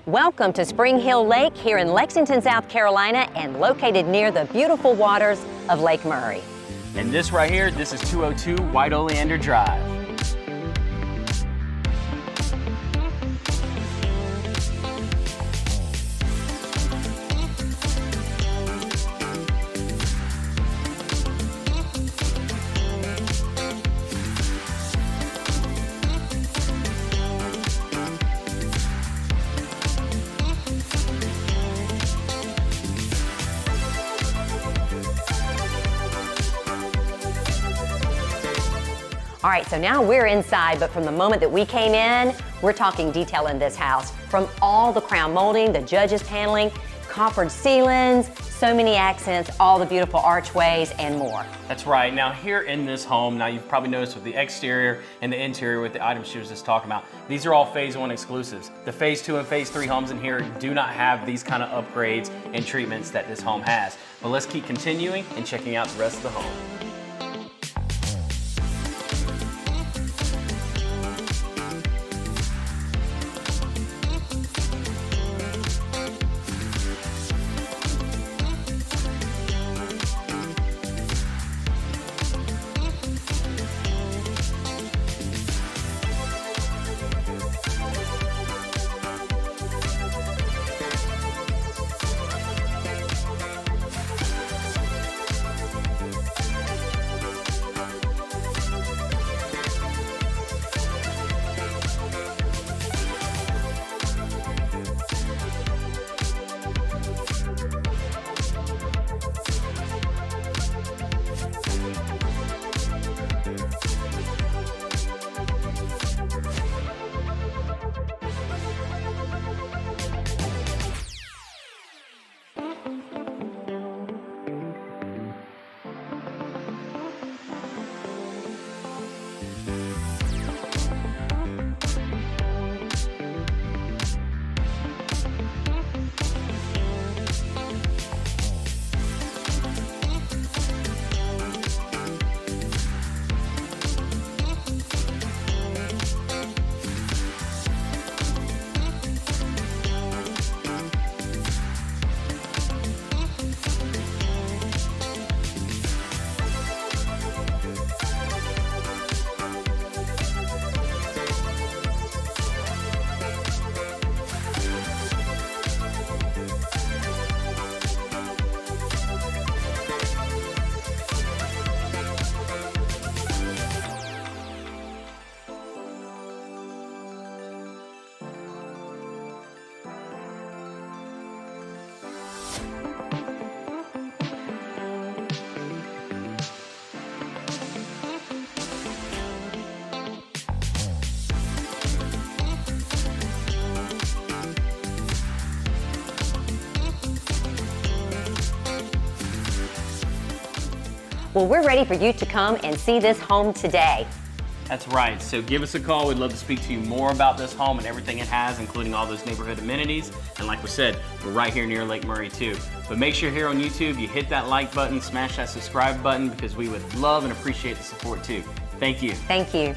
Welcome to SpringHill Lake here in Lexington, South Carolina, and located near the beautiful waters of Lake Murray. And this right here, this is 202 White Oleander Drive. All right, so now we're inside, but from the moment that we came in, we're talking detail in this house. From all the crown molding, the judges paneling, coppered ceilings, so many accents, all the beautiful archways, and more. That's right. Now here in this home, now you've probably noticed with the exterior and the interior with the items she was just talking about, these are all Phase 1 exclusives. The Phase 2 and Phase 3 homes in here do not have these kind of upgrades and treatments that this home has. But let's keep continuing and checking out the rest of the home. Well, we're ready for you to come and see this home today. That's right. So give us a call. We'd love to speak to you more about this home and everything it has, including all those neighborhood amenities. And like we said, we're right here near Lake Murray too. But make sure here on YouTube, you hit that like button, smash that subscribe button, because we would love and appreciate the support too. Thank you. Thank you.